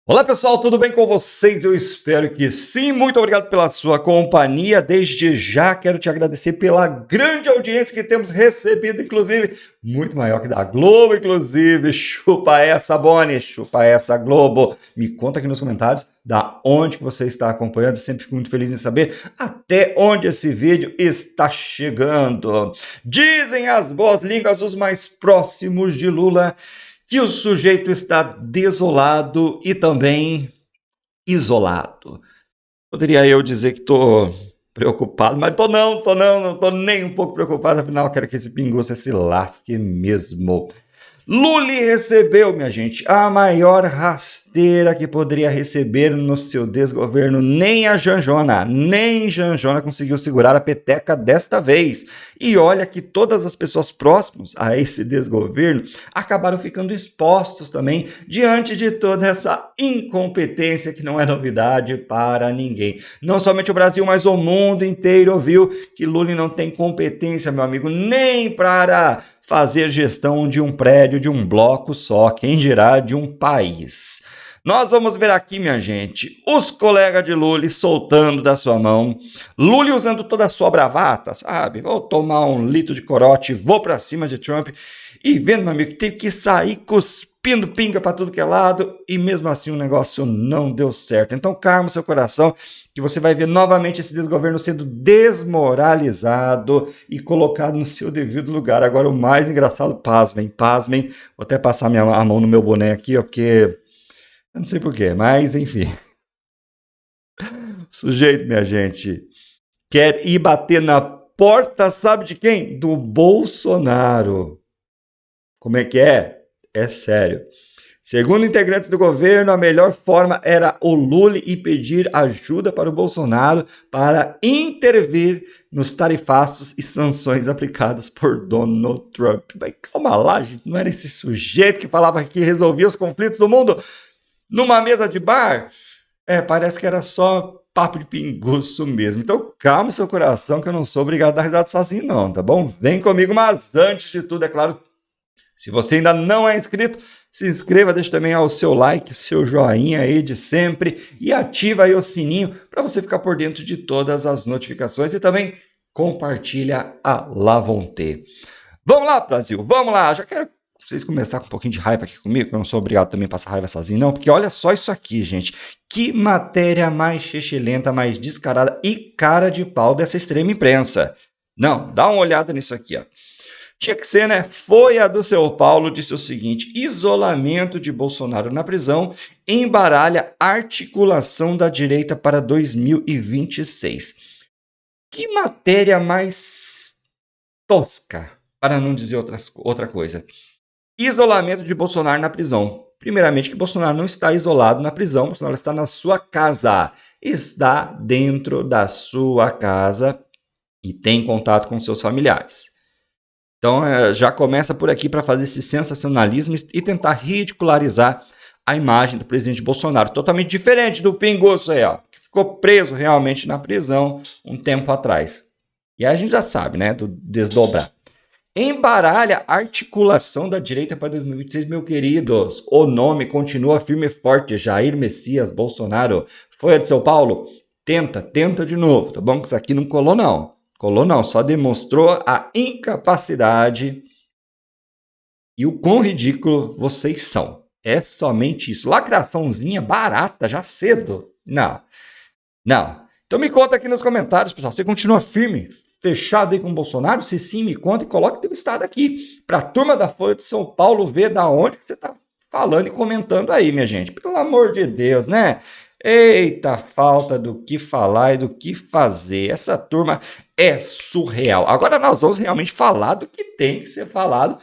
Olá pessoal, tudo bem com vocês? Eu espero que sim. Muito obrigado pela sua companhia. Desde já quero te agradecer pela grande audiência que temos recebido, inclusive muito maior que da Globo, inclusive. Chupa essa, Boni, chupa essa, Globo. Me conta aqui nos comentários da onde que você está acompanhando. Eu sempre fico muito feliz em saber até onde esse vídeo está chegando. Dizem as boas línguas, os mais próximos de Lula, que o sujeito está desolado e também isolado. Poderia eu dizer que estou preocupado, mas não estou nem um pouco preocupado, afinal eu quero que esse pinguço se lasque mesmo. Lula recebeu, minha gente, a maior rasteira que poderia receber no seu desgoverno. Nem Janjona conseguiu segurar a peteca desta vez. E olha que todas as pessoas próximas a esse desgoverno acabaram ficando expostos também diante de toda essa incompetência que não é novidade para ninguém. Não somente o Brasil, mas o mundo inteiro viu que Lula não tem competência, meu amigo, nem para fazer gestão de um prédio, de um bloco só, quem dirá de um país. Nós vamos ver aqui, minha gente, os colegas de Lula soltando da sua mão, Lula usando toda a sua bravata, sabe? Vou tomar um litro de corote, vou pra cima de Trump, e vendo, meu amigo, teve que sair cuspindo pinga para tudo que é lado, e mesmo assim o negócio não deu certo. Então calma o seu coração, que você vai ver novamente esse desgoverno sendo desmoralizado e colocado no seu devido lugar. Agora o mais engraçado, pasmem, vou até passar a mão no meu boné aqui, ó, porque eu não sei porquê, mas enfim. Sujeito, minha gente, quer ir bater na porta, sabe de quem? Do Bolsonaro. Como é que é? É sério. Segundo integrantes do governo, a melhor forma era o Lula ir pedir ajuda para o Bolsonaro para intervir nos tarifaços e sanções aplicadas por Donald Trump. Mas calma lá, gente, não era esse sujeito que falava que resolvia os conflitos do mundo numa mesa de bar? Parece que era só papo de pinguço mesmo. Então calma seu coração, que eu não sou obrigado a dar risada sozinho não, tá bom? Vem comigo, mas antes de tudo, é claro, se você ainda não é inscrito, se inscreva, deixe também o seu like, o seu joinha aí de sempre e ativa aí o sininho para você ficar por dentro de todas as notificações e também compartilha a Lavonte. Vamos lá, Brasil, vamos lá. Já quero vocês começar com um pouquinho de raiva aqui comigo, que eu não sou obrigado também a passar raiva sozinho não, porque olha só isso aqui, gente. Que matéria mais xixilenta, mais descarada e cara de pau dessa extrema imprensa. Não, dá uma olhada nisso aqui, ó. Tinha que ser, né? Foi a do São Paulo, disse o seguinte: isolamento de Bolsonaro na prisão embaralha articulação da direita para 2026. Que matéria mais tosca, para não dizer outra coisa. Isolamento de Bolsonaro na prisão. Primeiramente que Bolsonaro não está isolado na prisão, Bolsonaro está na sua casa. Está dentro da sua casa e tem contato com seus familiares. Então, já começa por aqui para fazer esse sensacionalismo e tentar ridicularizar a imagem do presidente Bolsonaro. Totalmente diferente do pinguço aí, ó, que ficou preso realmente na prisão um tempo atrás. E aí a gente já sabe, né, do desdobrar. Embaralha a articulação da direita para 2026, meus queridos. O nome continua firme e forte. Jair Messias Bolsonaro. Foi a de São Paulo? Tenta de novo, tá bom? Que isso aqui não colou, não. Só demonstrou a incapacidade e o quão ridículo vocês são. É somente isso. Lacraçãozinha barata, já cedo. Não. Então me conta aqui nos comentários, pessoal. Você continua firme, fechado aí com o Bolsonaro? Se sim, me conta e coloque teu estado aqui para a turma da Folha de São Paulo ver da onde que você está falando e comentando aí, minha gente. Pelo amor de Deus, né? Eita, falta do que falar e do que fazer. Essa turma é surreal. Agora nós vamos realmente falar do que tem que ser falado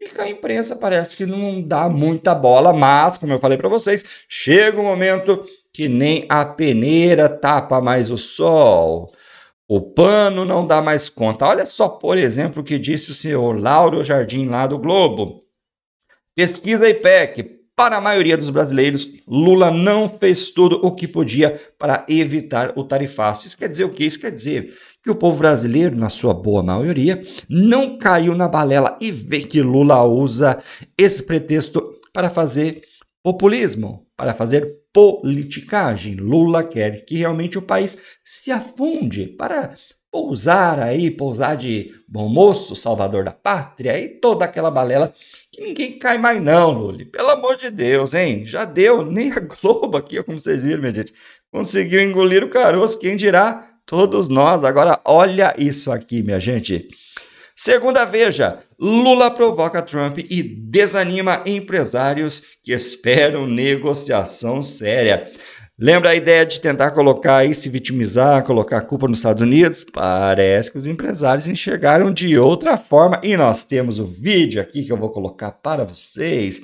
e que a imprensa parece que não dá muita bola, mas, como eu falei para vocês, chega um momento que nem a peneira tapa mais o sol. O pano não dá mais conta. Olha só, por exemplo, o que disse o senhor Lauro Jardim lá do Globo. Pesquisa IPEC. Para a maioria dos brasileiros, Lula não fez tudo o que podia para evitar o tarifaço. Isso quer dizer o quê? Isso quer dizer que o povo brasileiro, na sua boa maioria, não caiu na balela e vê que Lula usa esse pretexto para fazer populismo, para fazer politicagem. Lula quer que realmente o país se afunde para pousar de bom moço, salvador da pátria e toda aquela balela que ninguém cai mais não, Lula. Pelo amor de Deus, hein? Já deu, nem a Globo aqui, como vocês viram, minha gente, conseguiu engolir o caroço, quem dirá todos nós. Agora, olha isso aqui, minha gente. Segunda Veja, Lula provoca Trump e desanima empresários que esperam negociação séria. Lembra a ideia de tentar colocar aí, se vitimizar, colocar a culpa nos Estados Unidos? Parece que os empresários enxergaram de outra forma. E nós temos o vídeo aqui que eu vou colocar para vocês.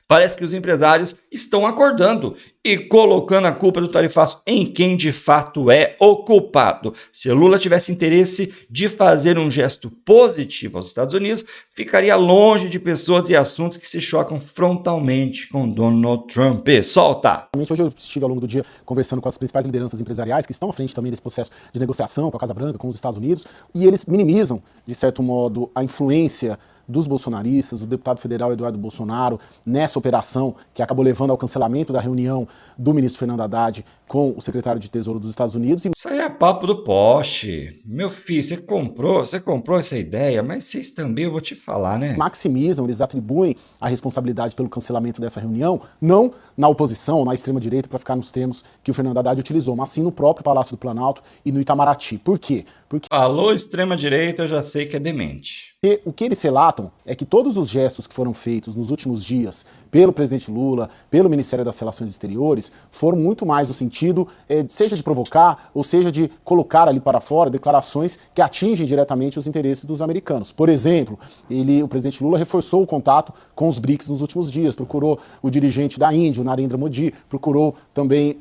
Parece que os empresários estão acordando e colocando a culpa do tarifaço em quem de fato é o culpado. Se Lula tivesse interesse de fazer um gesto positivo aos Estados Unidos, ficaria longe de pessoas e assuntos que se chocam frontalmente com Donald Trump. Solta! Hoje eu estive ao longo do dia conversando com as principais lideranças empresariais que estão à frente também desse processo de negociação com a Casa Branca, com os Estados Unidos, e eles minimizam, de certo modo, a influência dos bolsonaristas, do deputado federal Eduardo Bolsonaro, nessa operação que acabou levando ao cancelamento da reunião do ministro Fernando Haddad com o secretário de Tesouro dos Estados Unidos. Isso aí é papo do poste. Meu filho, você comprou essa ideia, mas vocês também, eu vou te falar, né? Maximizam, eles atribuem a responsabilidade pelo cancelamento dessa reunião, não na oposição, na extrema-direita, para ficar nos termos que o Fernando Haddad utilizou, mas sim no próprio Palácio do Planalto e no Itamaraty. Por quê? Porque falou extrema-direita, eu já sei que é demente. o que eles relatam é que todos os gestos que foram feitos nos últimos dias pelo presidente Lula, pelo Ministério das Relações Exteriores, foram muito mais no sentido, seja de provocar, ou seja de colocar ali para fora declarações que atingem diretamente os interesses dos americanos. Por exemplo, o presidente Lula reforçou o contato com os BRICS nos últimos dias, procurou o dirigente da Índia, o Narendra Modi, procurou também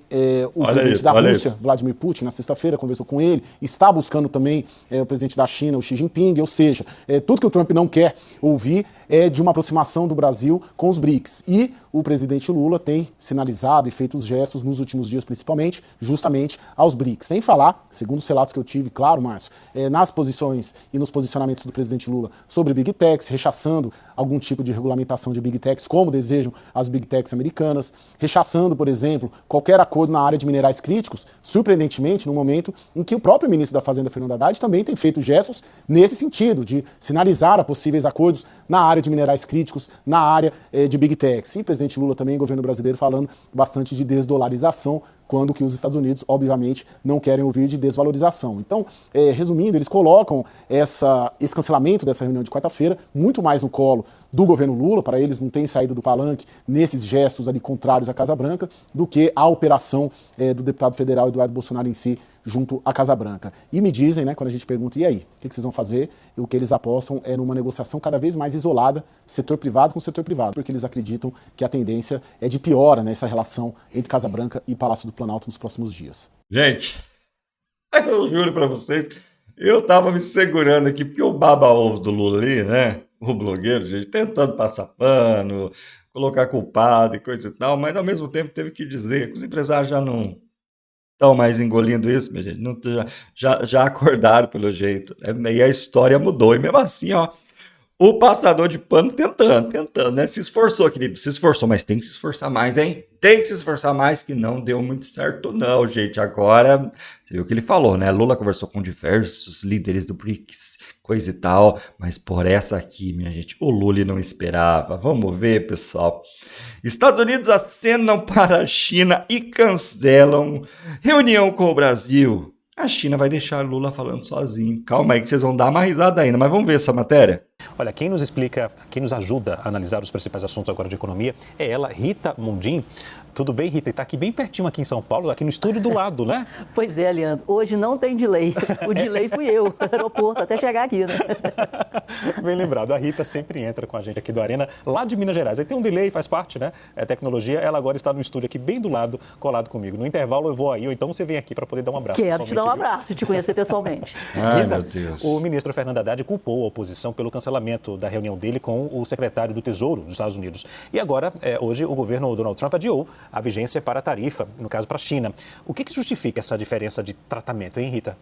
o presidente da Rússia, Vladimir Putin, na sexta-feira, conversou com ele, está buscando também o presidente da China, o Xi Jinping, ou seja, tudo que o Trump não quer ouvir é de uma aproximação do Brasil com os BRICS. E o presidente Lula tem sinalizado e feito os gestos nos últimos dias, principalmente, justamente aos BRICS. Sem falar, segundo os relatos que eu tive, claro, Márcio, nas posições e nos posicionamentos do presidente Lula sobre Big Techs, rechaçando algum tipo de regulamentação de Big Techs, como desejam as Big Techs americanas, rechaçando, por exemplo, qualquer acordo na área de minerais críticos, surpreendentemente, no momento em que o próprio ministro da Fazenda, Fernando Haddad, também tem feito gestos nesse sentido, de sinalizar a possíveis acordos na área de minerais críticos, na área de Big Techs. E o presidente Lula também, governo brasileiro, falando bastante de desdolarização, quando que os Estados Unidos, obviamente, não querem ouvir de desvalorização. Então, resumindo, eles colocam esse cancelamento dessa reunião de quarta-feira muito mais no colo do governo Lula, para eles não tem saído do palanque nesses gestos ali contrários à Casa Branca, do que a operação do deputado federal Eduardo Bolsonaro em si, junto à Casa Branca. E me dizem, né, quando a gente pergunta, e aí, o que vocês vão fazer? O que eles apostam é numa negociação cada vez mais isolada, setor privado com setor privado, porque eles acreditam que a tendência é de piora nessa relação entre Casa Branca e Palácio do Planalto nos próximos dias. Gente, eu juro pra vocês, eu tava me segurando aqui, porque o baba-ovo do Lula ali, né, o blogueiro, gente, tentando passar pano, colocar culpado e coisa e tal, mas ao mesmo tempo teve que dizer que os empresários já não estão mais engolindo isso, minha gente, não, já acordaram pelo jeito, né? E a história mudou, e mesmo assim, ó, o passador de pano tentando, né? Se esforçou, querido, se esforçou, mas tem que se esforçar mais, hein? Tem que se esforçar mais, que não deu muito certo não, gente. Agora, você viu o que ele falou, né? Lula conversou com diversos líderes do BRICS, coisa e tal, mas por essa aqui, minha gente, o Lula não esperava. Vamos ver, pessoal. Estados Unidos acenam para a China e cancelam reunião com o Brasil. A China vai deixar Lula falando sozinho. Calma aí que vocês vão dar uma risada ainda, mas vamos ver essa matéria. Olha, quem nos explica, quem nos ajuda a analisar os principais assuntos agora de economia é ela, Rita Mundim. Tudo bem, Rita? Está aqui bem pertinho aqui em São Paulo, aqui no estúdio do lado, né? Pois é, Leandro. Hoje não tem delay. O delay fui eu, aeroporto, até chegar aqui, né? Bem lembrado, a Rita sempre entra com a gente aqui do Arena, lá de Minas Gerais. Aí tem um delay, faz parte, né? É tecnologia. Ela agora está no estúdio aqui bem do lado, colado comigo. No intervalo eu vou aí, ou então você vem aqui para poder dar um abraço. Quero te dar um abraço, te conhecer pessoalmente. Ai, Rita, meu Deus. o ministro Fernando Haddad culpou a oposição pelo cancelamento da reunião dele com o secretário do Tesouro dos Estados Unidos. E agora, hoje, o governo Donald Trump adiou a vigência para a tarifa, no caso para a China. O que justifica essa diferença de tratamento, hein, Rita?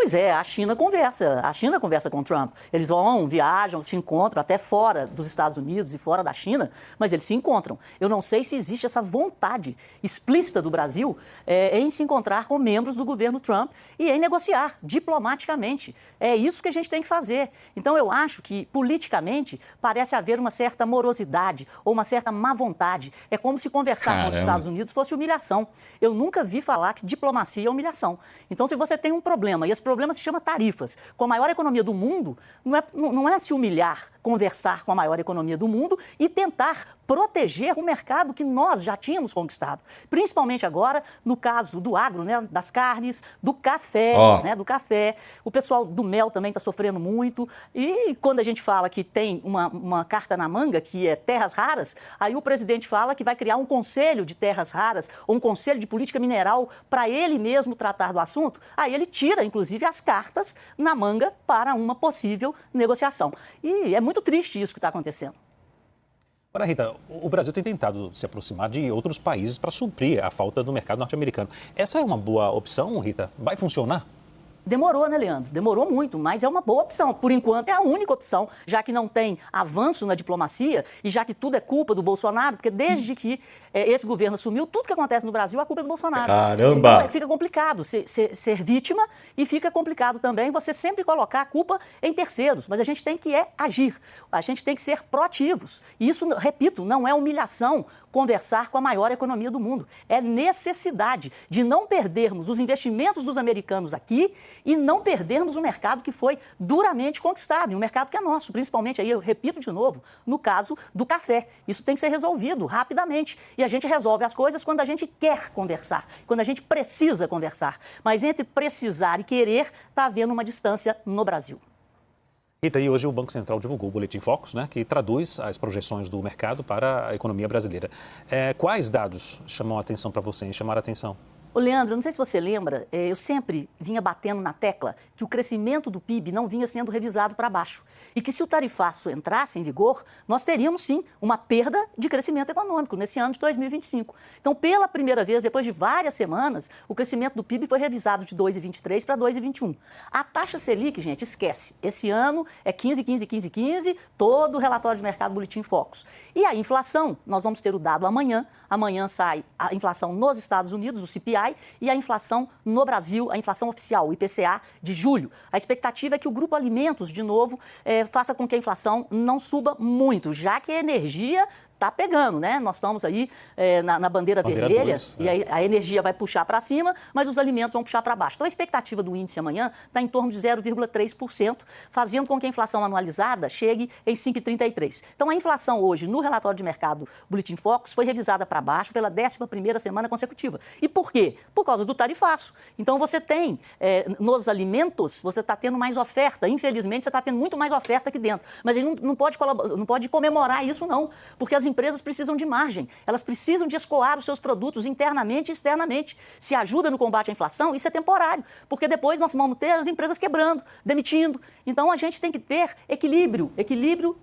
Pois é, a China conversa com o Trump. Eles viajam, se encontram até fora dos Estados Unidos e fora da China, mas eles se encontram. Eu não sei se existe essa vontade explícita do Brasil em se encontrar com membros do governo Trump e em negociar diplomaticamente. É isso que a gente tem que fazer. Então eu acho que politicamente parece haver uma certa morosidade ou uma certa má vontade. É como se conversar com os Estados Unidos fosse humilhação. Eu nunca vi falar que diplomacia é humilhação. Então se você tem um problema e esse problema se chama tarifas, com a maior economia do mundo, não é se humilhar, conversar com a maior economia do mundo e tentar proteger o mercado que nós já tínhamos conquistado. Principalmente agora, no caso do agro, né, das carnes, do café, do café. O pessoal do mel também está sofrendo muito. E quando a gente fala que tem uma carta na manga, que é terras raras, aí o presidente fala que vai criar um conselho de terras raras, ou um conselho de política mineral para ele mesmo tratar do assunto. Aí ele tira, inclusive, as cartas na manga para uma possível negociação. E é muito triste isso que está acontecendo. Agora, Rita, o Brasil tem tentado se aproximar de outros países para suprir a falta do mercado norte-americano. Essa é uma boa opção, Rita? Vai funcionar? Demorou, né, Leandro? Demorou muito, mas é uma boa opção. Por enquanto, é a única opção, já que não tem avanço na diplomacia e já que tudo é culpa do Bolsonaro, porque desde que esse governo assumiu, tudo que acontece no Brasil, a culpa é do Bolsonaro. Caramba! Então, fica complicado ser vítima e fica complicado também você sempre colocar a culpa em terceiros. Mas a gente tem que agir, a gente tem que ser proativos. E isso, repito, não é humilhação conversar com a maior economia do mundo. É necessidade de não perdermos os investimentos dos americanos aqui e não perdermos o mercado que foi duramente conquistado, e um mercado que é nosso, principalmente, aí eu repito de novo, no caso do café. Isso tem que ser resolvido rapidamente. E a gente resolve as coisas quando a gente quer conversar, quando a gente precisa conversar. Mas entre precisar e querer, está havendo uma distância no Brasil. Rita, e hoje o Banco Central divulgou o Boletim Focus, né, que traduz as projeções do mercado para a economia brasileira. Quais dados chamam a atenção para você, chamaram a atenção? Ô Leandro, não sei se você lembra, eu sempre vinha batendo na tecla que o crescimento do PIB não vinha sendo revisado para baixo. E que se o tarifaço entrasse em vigor, nós teríamos sim uma perda de crescimento econômico nesse ano de 2025. Então, pela primeira vez, depois de várias semanas, o crescimento do PIB foi revisado de 2,23 para 2,21. A taxa Selic, gente, esquece. Esse ano é 15, 15, 15, 15, todo o relatório de mercado Boletim Focus. E a inflação, nós vamos ter o dado amanhã. Amanhã sai a inflação nos Estados Unidos, o CPI, e a inflação no Brasil, a inflação oficial, o IPCA, de julho. A expectativa é que o Grupo Alimentos, de novo, faça com que a inflação não suba muito, já que a energia está pegando, né? Nós estamos aí na bandeira vermelha e a energia vai puxar para cima, mas os alimentos vão puxar para baixo. Então, a expectativa do índice amanhã está em torno de 0,3%, fazendo com que a inflação anualizada chegue em 5,33%. Então, a inflação hoje, no relatório de mercado Boletim Focus, foi revisada para baixo pela 11ª semana consecutiva. E por quê? Por causa do tarifaço. Então, você tem, nos alimentos, você está tendo mais oferta. Infelizmente, você está tendo muito mais oferta aqui dentro. Mas a gente não pode comemorar isso, não, porque as empresas precisam de margem, elas precisam de escoar os seus produtos internamente e externamente. Se ajuda no combate à inflação, isso é temporário, porque depois nós vamos ter as empresas quebrando, demitindo. Então a gente tem que ter equilíbrio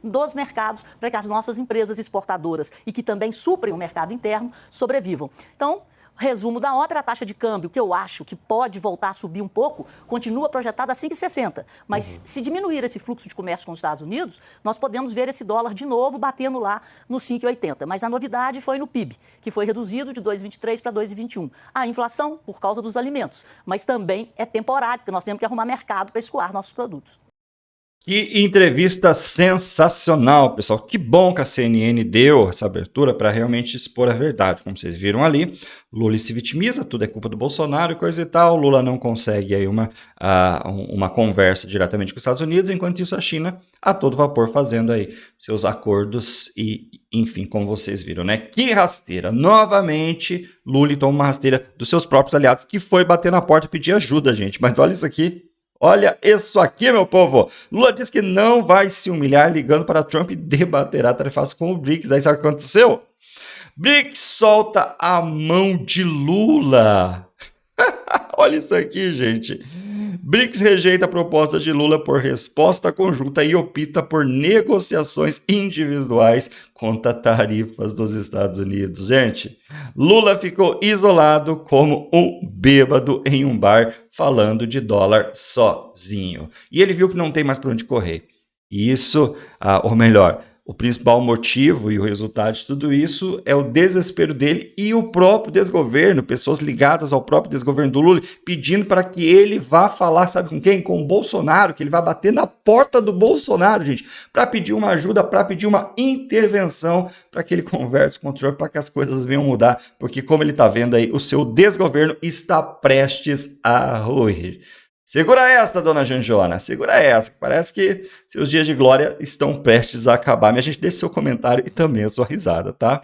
dos mercados para que as nossas empresas exportadoras e que também suprem o mercado interno sobrevivam. Então, resumo da ópera, a taxa de câmbio, que eu acho que pode voltar a subir um pouco, continua projetada a 5,60. Mas se diminuir esse fluxo de comércio com os Estados Unidos, nós podemos ver esse dólar de novo batendo lá no 5,80. Mas a novidade foi no PIB, que foi reduzido de 2,23 para 2,21. A inflação, por causa dos alimentos, mas também é temporário, porque nós temos que arrumar mercado para escoar nossos produtos. Que entrevista sensacional, pessoal. Que bom que a CNN deu essa abertura para realmente expor a verdade. Como vocês viram ali, Lula se vitimiza, tudo é culpa do Bolsonaro e coisa e tal. Lula não consegue aí uma conversa diretamente com os Estados Unidos, enquanto isso a China a todo vapor fazendo aí seus acordos e, enfim, como vocês viram, né? Que rasteira. Novamente, Lula toma uma rasteira dos seus próprios aliados, que foi bater na porta e pedir ajuda, gente. Mas olha isso aqui. Olha isso aqui, meu povo. Lula diz que não vai se humilhar ligando para Trump e debaterá tarefas com o BRICS. Aí sabe o que aconteceu? BRICS solta a mão de Lula. Olha isso aqui, gente. BRICS rejeita a proposta de Lula por resposta conjunta e opta por negociações individuais contra tarifas dos Estados Unidos. Gente, Lula ficou isolado como um bêbado em um bar falando de dólar sozinho. E ele viu que não tem mais para onde correr. E isso, ou melhor, o principal motivo e o resultado de tudo isso é o desespero dele e o próprio desgoverno, pessoas ligadas ao próprio desgoverno do Lula, pedindo para que ele vá falar, sabe com quem? Com o Bolsonaro, que ele vai bater na porta do Bolsonaro, gente, para pedir uma ajuda, para pedir uma intervenção, para que ele converse com o Trump, para que as coisas venham mudar, porque como ele está vendo aí, o seu desgoverno está prestes a ruir. Segura esta, dona Janjona, segura essa, parece que seus dias de glória estão prestes a acabar. Minha gente, deixe seu comentário e também a sua risada, tá?